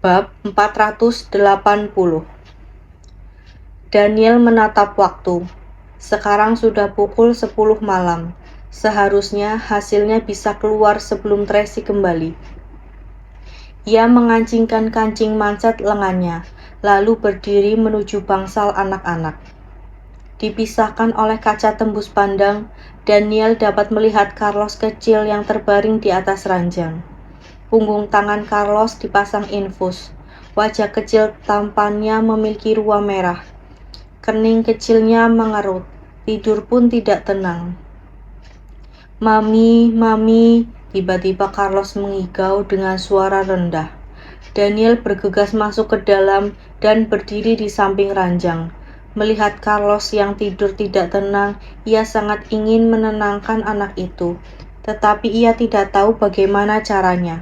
Bab 480. Daniel menatap waktu. Sekarang sudah pukul 10 malam. Seharusnya hasilnya bisa keluar sebelum Tracy kembali. Ia mengancingkan kancing manset lengannya, lalu berdiri menuju bangsal anak-anak. Dipisahkan oleh kaca tembus pandang, Daniel dapat melihat Carlos kecil yang terbaring di atas ranjang. Punggung tangan Carlos dipasang infus. Wajah kecil tampannya memiliki ruam merah. Kening kecilnya mengerut. Tidur pun tidak tenang. "Mami, Mami," tiba-tiba Carlos mengigau dengan suara rendah. Daniel bergegas masuk ke dalam dan berdiri di samping ranjang. Melihat Carlos yang tidur tidak tenang, ia sangat ingin menenangkan anak itu, tetapi ia tidak tahu bagaimana caranya.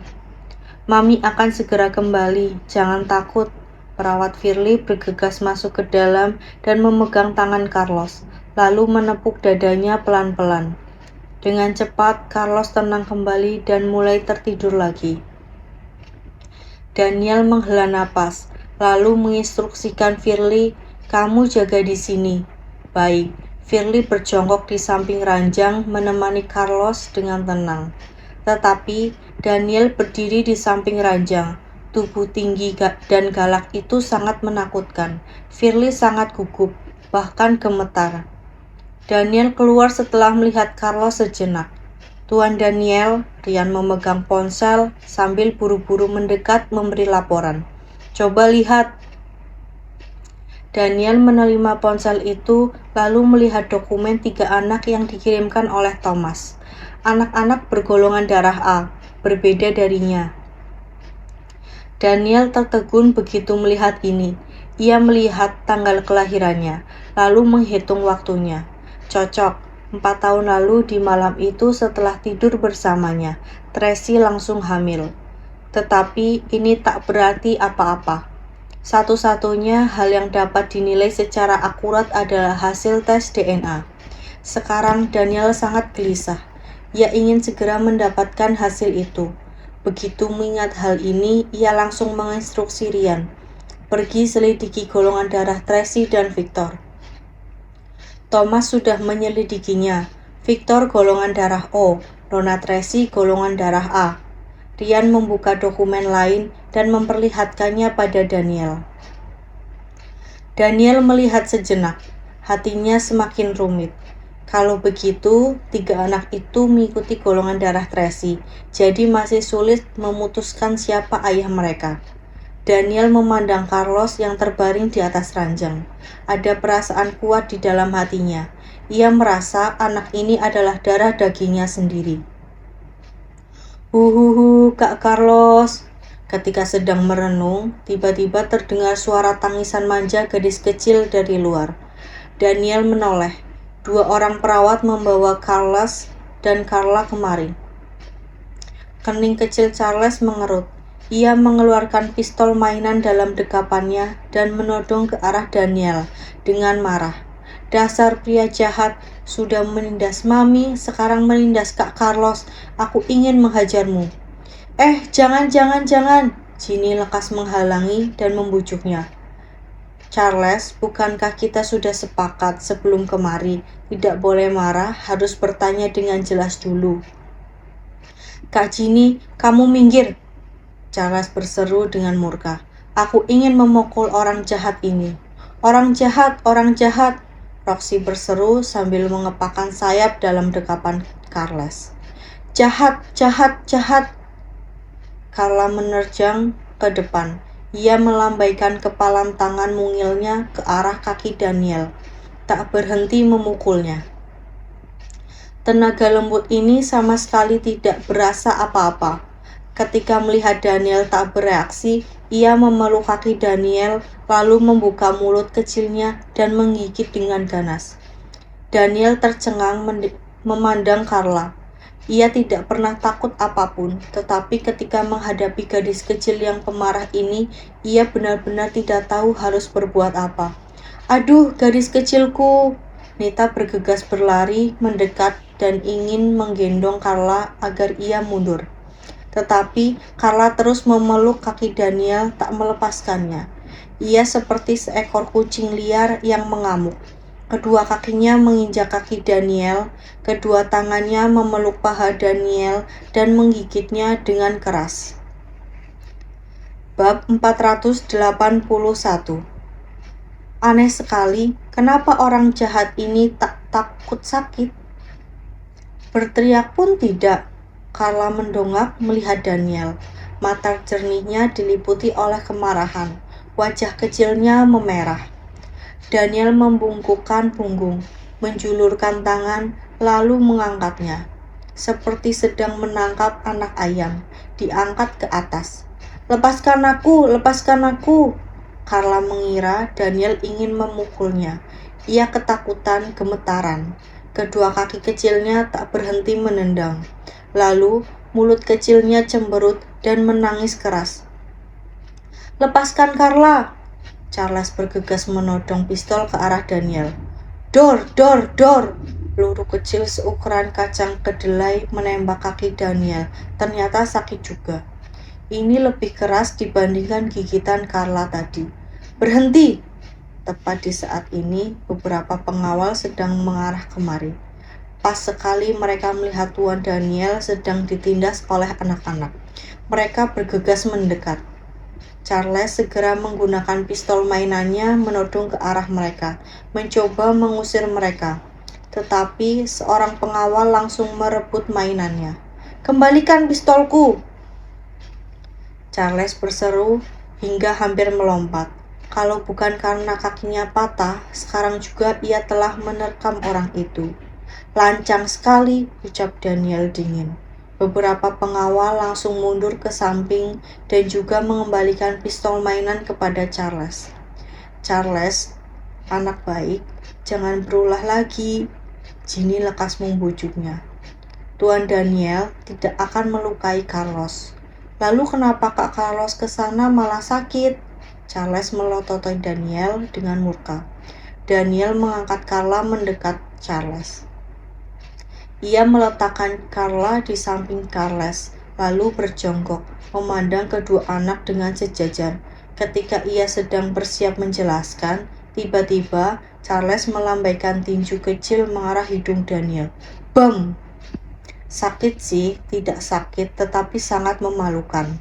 "Mami akan segera kembali, jangan takut." Perawat Firly bergegas masuk ke dalam dan memegang tangan Carlos, lalu menepuk dadanya pelan-pelan. Dengan cepat, Carlos tenang kembali dan mulai tertidur lagi. Daniel menghela napas, lalu menginstruksikan Firly, "Kamu jaga di sini." "Baik." Firly berjongkok di samping ranjang menemani Carlos dengan tenang. Tetapi Daniel berdiri di samping ranjang. Tubuh tinggi dan galak itu sangat menakutkan. Firly sangat gugup, bahkan gemetar. Daniel keluar setelah melihat Carlos sejenak. "Tuan Daniel," Rian memegang ponsel sambil buru-buru mendekat memberi laporan. "Coba lihat." Daniel menerima ponsel itu, lalu melihat dokumen 3 anak yang dikirimkan oleh Thomas. Anak-anak bergolongan darah A, berbeda darinya. Daniel tertegun begitu melihat ini. Ia melihat tanggal kelahirannya, lalu menghitung waktunya. Cocok, 4 tahun lalu di malam itu setelah tidur bersamanya, Tracy langsung hamil. Tetapi ini tak berarti apa-apa. Satu-satunya hal yang dapat dinilai secara akurat adalah hasil tes DNA. Sekarang Daniel sangat gelisah. Ia ingin segera mendapatkan hasil itu. Begitu mengingat hal ini, ia langsung menginstruksi Rian, "Pergi selidiki golongan darah Tracy dan Victor." Thomas sudah menyelidikinya. Victor golongan darah O, Nona Tracy golongan darah A. Rian membuka dokumen lain dan memperlihatkannya pada Daniel. Daniel melihat sejenak. Hatinya semakin rumit. Kalau begitu, 3 anak itu mengikuti golongan darah Tracy, jadi masih sulit memutuskan siapa ayah mereka. Daniel memandang Carlos yang terbaring di atas ranjang. Ada perasaan kuat di dalam hatinya. Ia merasa anak ini adalah darah dagingnya sendiri. "Huhuhu, Kak Carlos." Ketika sedang merenung, tiba-tiba terdengar suara tangisan manja gadis kecil dari luar. Daniel menoleh. 2 orang perawat membawa Carlos dan Carla kemari. Kening kecil Charles mengerut. Ia mengeluarkan pistol mainan dalam dekapannya dan menodong ke arah Daniel dengan marah. "Dasar pria jahat, sudah menindas Mami, sekarang menindas Kak Carlos. Aku ingin menghajarmu." Jangan." Ginny lekas menghalangi dan membujuknya. "Charles, bukankah kita sudah sepakat sebelum kemari, tidak boleh marah, harus bertanya dengan jelas dulu." "Kak Ginny, kamu minggir!" Charles berseru dengan murka. "Aku ingin memukul orang jahat ini." Orang jahat!" Roxy berseru sambil mengepakkan sayap dalam dekapan Carles. Jahat!" Carla menerjang ke depan. Ia melambaikan kepalan tangan mungilnya ke arah kaki Daniel, tak berhenti memukulnya. Tenaga lembut ini sama sekali tidak berasa apa-apa. Ketika melihat Daniel tak bereaksi, ia memeluk kaki Daniel, lalu membuka mulut kecilnya dan menggigit dengan ganas. Daniel tercengang memandang Carla. Ia tidak pernah takut apapun, tetapi ketika menghadapi gadis kecil yang pemarah ini, ia benar-benar tidak tahu harus berbuat apa. "Aduh, gadis kecilku!" Nita bergegas berlari, mendekat, dan ingin menggendong Carla agar ia mundur. Tetapi Carla terus memeluk kaki Daniel, tak melepaskannya. Ia seperti seekor kucing liar yang mengamuk. Kedua kakinya menginjak kaki Daniel, kedua tangannya memeluk paha Daniel dan menggigitnya dengan keras. Bab 481. Aneh sekali, kenapa orang jahat ini tak takut sakit? Berteriak pun tidak. Carla mendongak melihat Daniel. Mata jernihnya diliputi oleh kemarahan. Wajah kecilnya memerah. Daniel membungkukkan punggung, menjulurkan tangan, lalu mengangkatnya. Seperti sedang menangkap anak ayam, diangkat ke atas. Lepaskan aku, lepaskan aku. Carla mengira Daniel ingin memukulnya. Ia ketakutan, gemetaran. Kedua kaki kecilnya tak berhenti menendang. Lalu mulut kecilnya cemberut dan menangis keras. Lepaskan Carla! Charles bergegas menodong pistol ke arah Daniel. Dor, dor, dor! Peluru kecil seukuran kacang kedelai menembak kaki Daniel. Ternyata sakit juga. Ini lebih keras dibandingkan gigitan Carla tadi. Berhenti! Tepat di saat ini, beberapa pengawal sedang mengarah kemari. Pas sekali mereka melihat Tuan Daniel sedang ditindas oleh anak-anak. Mereka bergegas mendekat. Charles segera menggunakan pistol mainannya menodong ke arah mereka, mencoba mengusir mereka. Tetapi seorang pengawal langsung merebut mainannya. Kembalikan pistolku! Charles berseru hingga hampir melompat. Kalau bukan karena kakinya patah, sekarang juga ia telah menerkam orang itu. Lancang sekali, ucap Daniel dingin. Beberapa pengawal langsung mundur ke samping dan juga mengembalikan pistol mainan kepada Charles. Charles, anak baik, jangan berulah lagi. Ginny lekas membujuknya. Tuan Daniel tidak akan melukai Carlos. Lalu kenapa Kak Carlos ke sana malah sakit? Charles melototi Daniel dengan murka. Daniel mengangkat Carla mendekat Charles. Ia meletakkan Carla di samping Charles, lalu berjongkok, memandang kedua anak dengan sejajar. Ketika ia sedang bersiap menjelaskan, tiba-tiba Charles melambaikan tinju kecil mengarah hidung Daniel. Bam! Sakit sih, tidak sakit, tetapi sangat memalukan.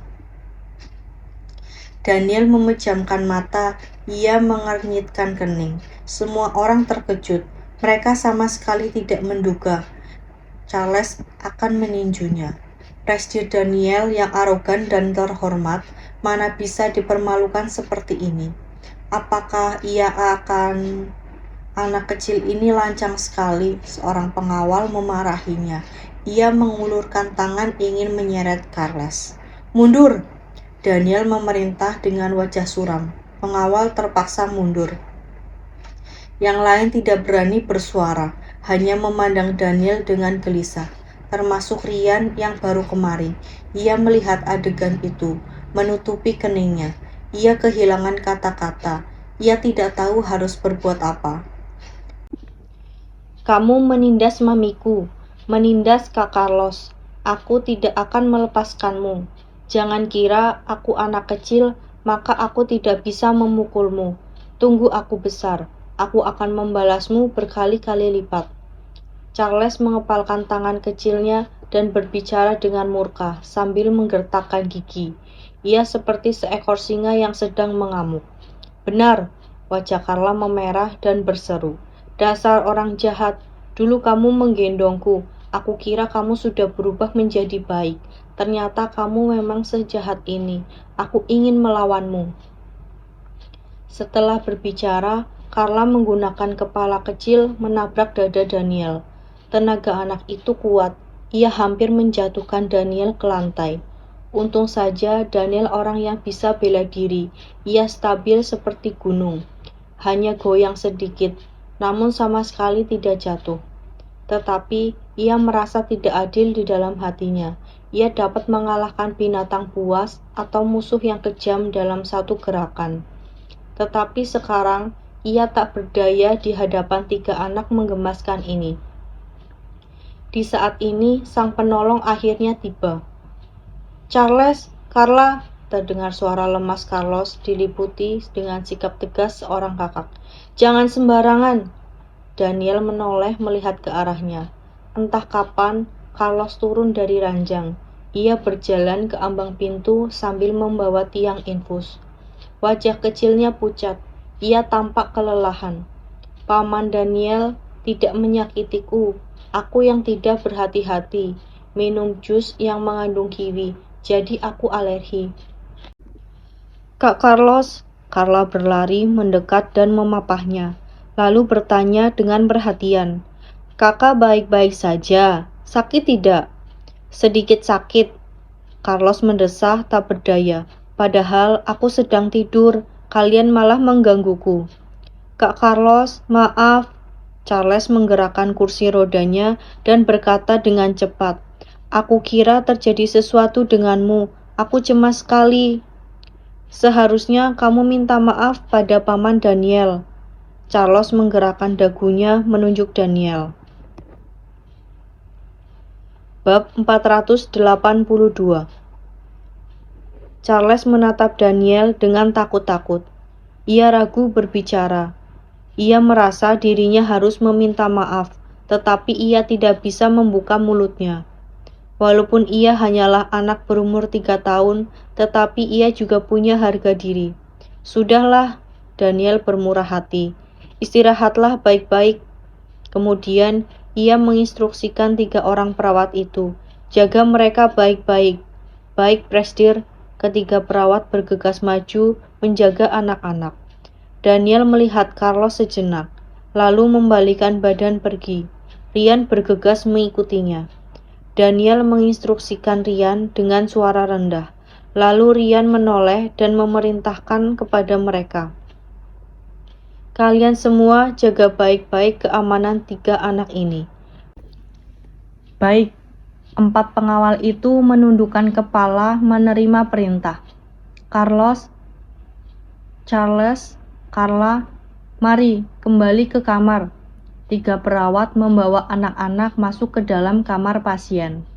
Daniel memejamkan mata, ia mengernyitkan kening. Semua orang terkejut, mereka sama sekali tidak menduga Charles akan meninjunya. Presiden Daniel yang arogan dan terhormat mana bisa dipermalukan seperti ini. Apakah ia akan... Anak kecil ini lancang sekali, seorang pengawal memarahinya. Ia mengulurkan tangan ingin menyeret Charles. Mundur! Daniel memerintah dengan wajah suram. Pengawal terpaksa mundur. Yang lain tidak berani bersuara, hanya memandang Daniel dengan gelisah, termasuk Ryan yang baru kemari. Ia melihat adegan itu, menutupi keningnya. Ia kehilangan kata-kata. Ia tidak tahu harus berbuat apa. Kamu menindas mamiku, menindas Kak Carlos. Aku tidak akan melepaskanmu. Jangan kira aku anak kecil, maka aku tidak bisa memukulmu. Tunggu aku besar. Aku akan membalasmu berkali-kali lipat. Charles mengepalkan tangan kecilnya dan berbicara dengan murka sambil menggertakkan gigi. Ia seperti seekor singa yang sedang mengamuk. Benar, wajah Carla memerah dan berseru. Dasar orang jahat, dulu kamu menggendongku. Aku kira kamu sudah berubah menjadi baik. Ternyata kamu memang sejahat ini. Aku ingin melawanmu. Setelah berbicara, Carla menggunakan kepala kecil menabrak dada Daniel. Tenaga anak itu kuat. Ia hampir menjatuhkan Daniel ke lantai. Untung saja Daniel orang yang bisa bela diri. Ia stabil seperti gunung. Hanya goyang sedikit, namun sama sekali tidak jatuh. Tetapi ia merasa tidak adil di dalam hatinya. Ia dapat mengalahkan binatang buas atau musuh yang kejam dalam satu gerakan. Tetapi sekarang ia tak berdaya di hadapan 3 anak menggemaskan ini. Di saat ini, sang penolong akhirnya tiba. Charles, Carla, terdengar suara lemas Carlos diliputi dengan sikap tegas seorang kakak. Jangan sembarangan. Daniel menoleh melihat ke arahnya. Entah kapan, Carlos turun dari ranjang. Ia berjalan ke ambang pintu sambil membawa tiang infus. Wajah kecilnya pucat. Ia tampak kelelahan. Paman Daniel tidak menyakitiku. Aku yang tidak berhati-hati. Minum jus yang mengandung kiwi. Jadi aku alergi. Kak Carlos, Carla berlari mendekat dan memapahnya, lalu bertanya dengan perhatian. Kakak baik-baik saja, sakit tidak? Sedikit sakit, Carlos mendesah tak berdaya. Padahal aku sedang tidur, kalian malah menggangguku. Kak Carlos, maaf. Charles menggerakkan kursi rodanya dan berkata dengan cepat. Aku kira terjadi sesuatu denganmu. Aku cemas sekali. Seharusnya kamu minta maaf pada Paman Daniel. Charles menggerakkan dagunya menunjuk Daniel. Bab 482. Charles menatap Daniel dengan takut-takut. Ia ragu berbicara. Ia merasa dirinya harus meminta maaf, tetapi ia tidak bisa membuka mulutnya. Walaupun ia hanyalah anak berumur 3 tahun, tetapi ia juga punya harga diri. Sudahlah, Daniel bermurah hati. Istirahatlah baik-baik. Kemudian, ia menginstruksikan 3 orang perawat itu. Jaga mereka baik-baik. Baik, Presdir. Ketiga perawat bergegas maju menjaga anak-anak. Daniel melihat Carlos sejenak, lalu membalikan badan pergi. Rian bergegas mengikutinya. Daniel menginstruksikan Rian dengan suara rendah. Lalu Rian menoleh dan memerintahkan kepada mereka. Kalian semua jaga baik-baik keamanan 3 anak ini. Baik, 4 pengawal itu menundukkan kepala menerima perintah. Carlos, Charles, Carla, mari kembali ke kamar. 3 perawat membawa anak-anak masuk ke dalam kamar pasien.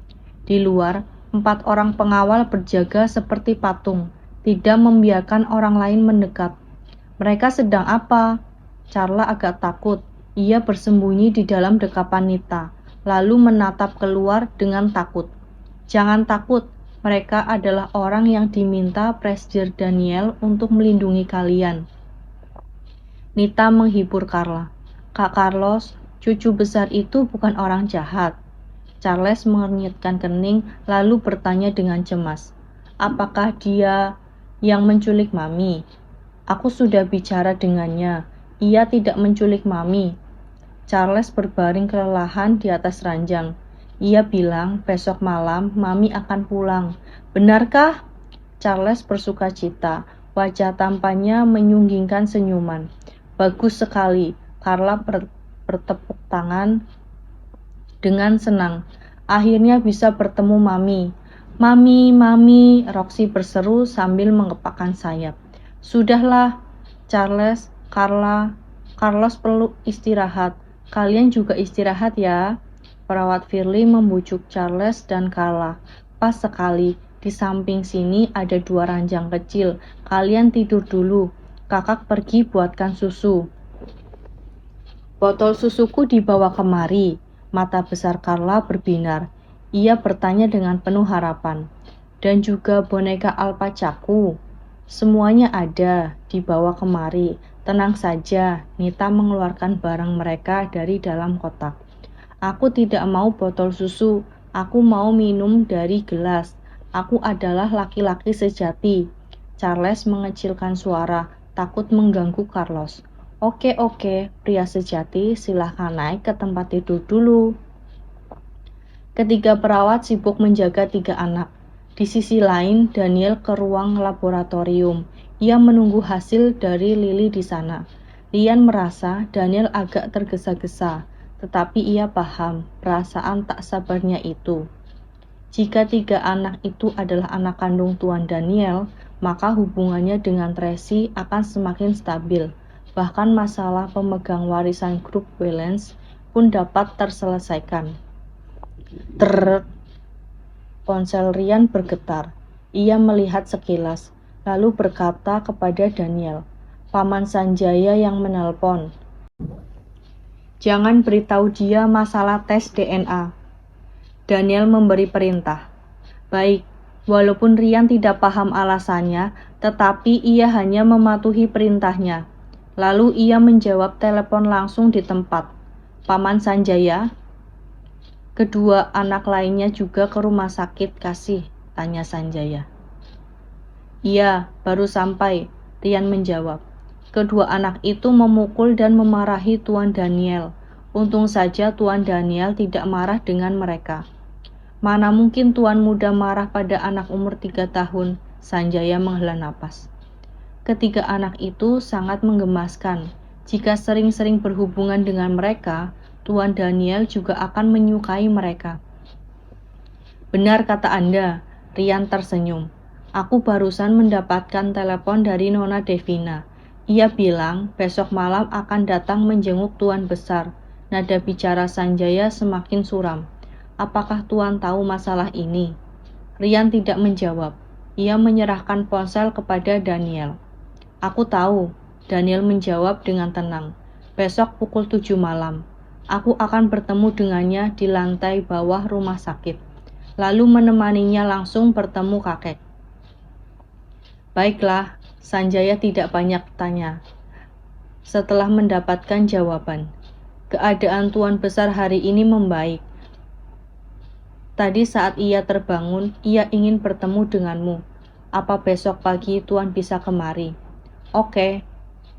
Di luar, 4 orang pengawal berjaga seperti patung, tidak membiarkan orang lain mendekat. Mereka sedang apa? Carla agak takut. Ia bersembunyi di dalam dekapan Nita, lalu menatap keluar dengan takut. Jangan takut, mereka adalah orang yang diminta Presdir Daniel untuk melindungi kalian. Nita menghibur Carla. Kak Carlos, cucu besar itu bukan orang jahat. Charles mengernyitkan kening lalu bertanya dengan cemas. Apakah dia yang menculik Mami? Aku sudah bicara dengannya. Ia tidak menculik Mami. Charles berbaring kelelahan di atas ranjang. Ia bilang besok malam Mami akan pulang. Benarkah? Charles bersukacita. Wajah tampannya menyunggingkan senyuman. Bagus sekali, Carla bertepuk tangan dengan senang. Akhirnya bisa bertemu Mami. Mami, Mami, Roxy berseru sambil mengepakkan sayap. Sudahlah, Charles, Carla, Carlos perlu istirahat. Kalian juga istirahat ya. Perawat Firly membujuk Charles dan Carla. Pas sekali, di samping sini ada 2 ranjang kecil. Kalian tidur dulu. Kakak pergi buatkan susu. Botol susuku dibawa kemari. Mata besar Carla berbinar. Ia bertanya dengan penuh harapan. Dan juga boneka alpacaku. Semuanya ada, dibawa kemari. Tenang saja, Nita mengeluarkan barang mereka dari dalam kotak. Aku tidak mau botol susu. Aku mau minum dari gelas. Aku adalah laki-laki sejati. Charles mengecilkan suara. Takut mengganggu Carlos. Oke, pria sejati, silahkan naik ke tempat tidur dulu. Ketiga perawat sibuk menjaga 3 anak. Di sisi lain, Daniel ke ruang laboratorium. Ia menunggu hasil dari Lily di sana. Rian merasa Daniel agak tergesa-gesa, tetapi ia paham perasaan tak sabarnya itu. Jika 3 anak itu adalah anak kandung Tuan Daniel, maka hubungannya dengan Tracy akan semakin stabil. Bahkan masalah pemegang warisan grup Wellens pun dapat terselesaikan. Ponsel Rian bergetar. Ia melihat sekilas, lalu berkata kepada Daniel, "Paman Sanjaya yang menelpon. Jangan beritahu dia masalah tes DNA." Daniel memberi perintah. Baik, walaupun Rian tidak paham alasannya, tetapi ia hanya mematuhi perintahnya. Lalu ia menjawab telepon langsung di tempat. "Paman Sanjaya?" "Kedua anak lainnya juga ke rumah sakit, Kasih?" tanya Sanjaya. "Iya, baru sampai," Rian menjawab. "Kedua anak itu memukul dan memarahi Tuan Daniel. Untung saja Tuan Daniel tidak marah dengan mereka." "Mana mungkin Tuan muda marah pada anak umur 3 tahun, Sanjaya menghela napas. Ketiga anak itu sangat menggemaskan. Jika sering-sering berhubungan dengan mereka, Tuan Daniel juga akan menyukai mereka." "Benar kata Anda," Rian tersenyum. "Aku barusan mendapatkan telepon dari Nona Devina. Ia bilang besok malam akan datang menjenguk Tuan Besar." Nada bicara Sanjaya semakin suram. "Apakah Tuan tahu masalah ini?" Rian tidak menjawab. Ia menyerahkan ponsel kepada Daniel. "Aku tahu," Daniel menjawab dengan tenang. "Besok pukul 7 malam. Aku akan bertemu dengannya di lantai bawah rumah sakit, lalu menemaninya langsung bertemu kakek." "Baiklah," Sanjaya tidak banyak tanya. Setelah mendapatkan jawaban, "Keadaan Tuan Besar hari ini membaik. Tadi saat ia terbangun, ia ingin bertemu denganmu. Apa besok pagi Tuan bisa kemari?" "Oke,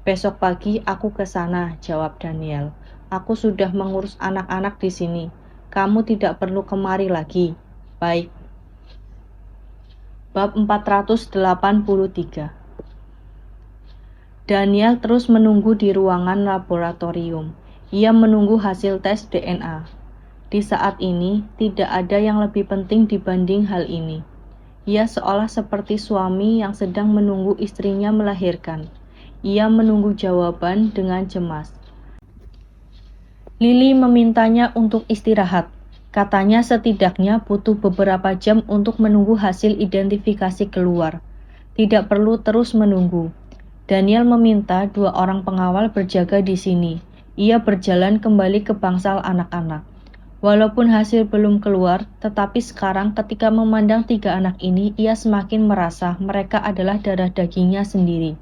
besok pagi aku ke sana," jawab Daniel. "Aku sudah mengurus anak-anak di sini. Kamu tidak perlu kemari lagi." "Baik." Bab 483. Daniel terus menunggu di ruangan laboratorium. Ia menunggu hasil tes DNA. Di saat ini, tidak ada yang lebih penting dibanding hal ini. Ia seolah seperti suami yang sedang menunggu istrinya melahirkan. Ia menunggu jawaban dengan cemas. Lily memintanya untuk istirahat. Katanya setidaknya butuh beberapa jam untuk menunggu hasil identifikasi keluar. Tidak perlu terus menunggu. Daniel meminta 2 orang pengawal berjaga di sini. Ia berjalan kembali ke bangsal anak-anak. Walaupun hasil belum keluar, tetapi sekarang ketika memandang 3 anak ini, ia semakin merasa mereka adalah darah dagingnya sendiri.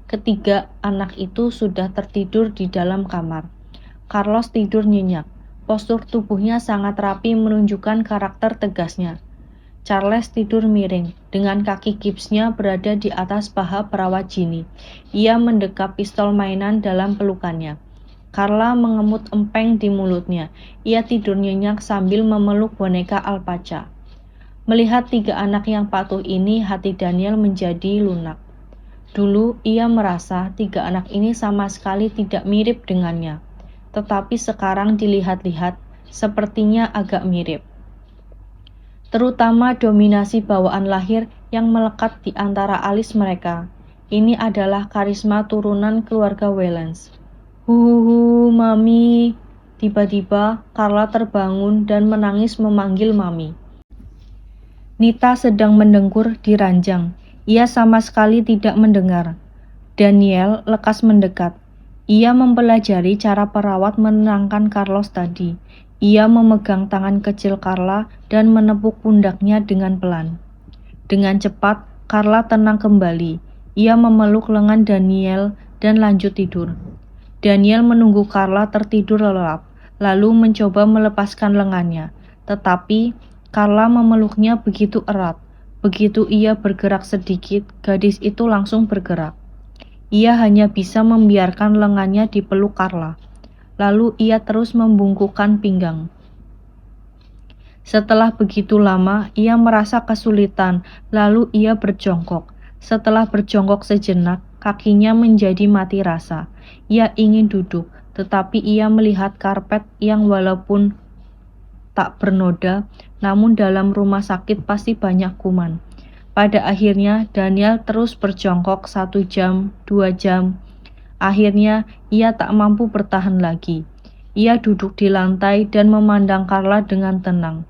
Ketiga anak itu sudah tertidur di dalam kamar. Carlos tidur nyenyak. Postur tubuhnya sangat rapi menunjukkan karakter tegasnya. Charles tidur miring, dengan kaki gipsnya berada di atas paha perawat Ginny. Ia mendekap pistol mainan dalam pelukannya. Carla mengemut empeng di mulutnya. Ia tidur nyenyak sambil memeluk boneka alpaca. Melihat 3 anak yang patuh ini, hati Daniel menjadi lunak. Dulu ia merasa 3 anak ini sama sekali tidak mirip dengannya. Tetapi sekarang dilihat-lihat, sepertinya agak mirip. Terutama dominasi bawaan lahir yang melekat di antara alis mereka. Ini adalah karisma turunan keluarga Wellens. "Huhuhu, Mami." Tiba-tiba, Carla terbangun dan menangis memanggil Mami. Nita sedang mendengkur di ranjang. Ia sama sekali tidak mendengar. Daniel lekas mendekat. Ia mempelajari cara perawat menenangkan Carlos tadi. Ia memegang tangan kecil Carla dan menepuk pundaknya dengan pelan. Dengan cepat, Carla tenang kembali. Ia memeluk lengan Daniel dan lanjut tidur. Daniel menunggu Carla tertidur lelap, lalu mencoba melepaskan lengannya. Tetapi, Carla memeluknya begitu erat. Begitu ia bergerak sedikit, gadis itu langsung bergerak. Ia hanya bisa membiarkan lengannya dipeluk Carla. Lalu ia terus membungkukkan pinggang. Setelah begitu lama, ia merasa kesulitan, lalu ia berjongkok. Setelah berjongkok sejenak, kakinya menjadi mati rasa. Ia ingin duduk, tetapi ia melihat karpet yang walaupun tak bernoda, namun dalam rumah sakit pasti banyak kuman. Pada akhirnya, Daniel terus berjongkok 1 jam, 2 jam. Akhirnya, ia tak mampu bertahan lagi. Ia duduk di lantai dan memandang Carla dengan tenang.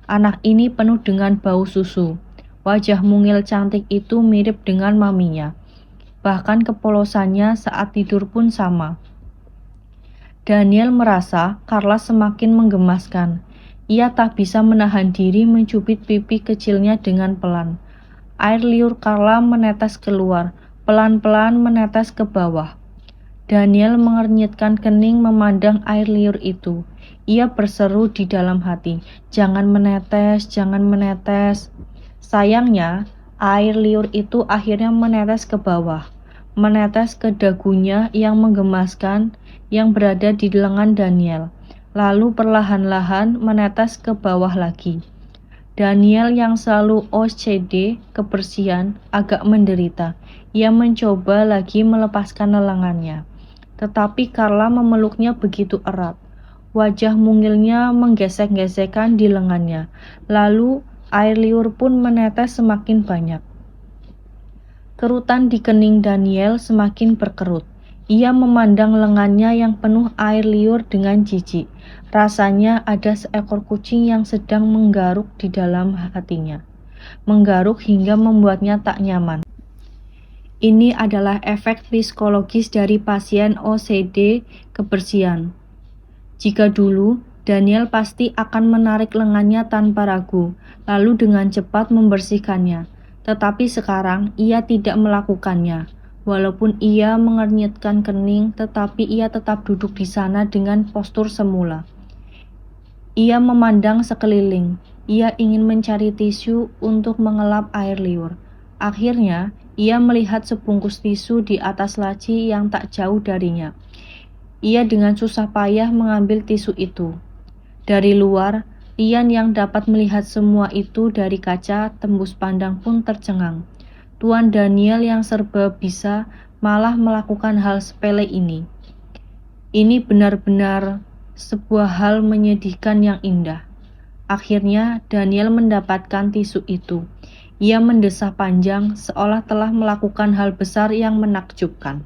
Anak ini penuh dengan bau susu. Wajah mungil cantik itu mirip dengan maminya. Bahkan kepolosannya saat tidur pun sama. Daniel merasa Carla semakin menggemaskan. Ia tak bisa menahan diri mencubit pipi kecilnya dengan pelan. Air liur Carla menetes keluar, pelan-pelan menetes ke bawah. Daniel mengernyitkan kening memandang air liur itu. Ia berseru di dalam hati, "Jangan menetes, jangan menetes." Sayangnya, air liur itu akhirnya menetes ke bawah, menetes ke dagunya yang menggemaskan yang berada di lengan Daniel, lalu perlahan-lahan menetes ke bawah lagi. Daniel yang selalu OCD kebersihan agak menderita. Ia mencoba lagi melepaskan lengannya, tetapi Carla memeluknya begitu erat. Wajah mungilnya menggesek-gesekkan di lengannya, lalu air liur pun menetes semakin banyak. Kerutan di kening Daniel semakin berkerut. Ia memandang lengannya yang penuh air liur dengan jijik. Rasanya ada seekor kucing yang sedang menggaruk di dalam hatinya. Menggaruk hingga membuatnya tak nyaman. Ini adalah efek psikologis dari pasien OCD kebersihan. Jika dulu, Daniel pasti akan menarik lengannya tanpa ragu, lalu dengan cepat membersihkannya. Tetapi sekarang ia tidak melakukannya. Walaupun ia mengernyitkan kening, tetapi ia tetap duduk di sana dengan postur semula. Ia memandang sekeliling. Ia ingin mencari tisu untuk mengelap air liur. Akhirnya, ia melihat sebungkus tisu di atas laci yang tak jauh darinya. Ia dengan susah payah mengambil tisu itu. Dari luar, Ian yang dapat melihat semua itu dari kaca tembus pandang pun tercengang. Tuan Daniel yang serba bisa malah melakukan hal sepele ini. Ini benar-benar sebuah hal menyedihkan yang indah. Akhirnya Daniel mendapatkan tisu itu. Ia mendesah panjang seolah telah melakukan hal besar yang menakjubkan.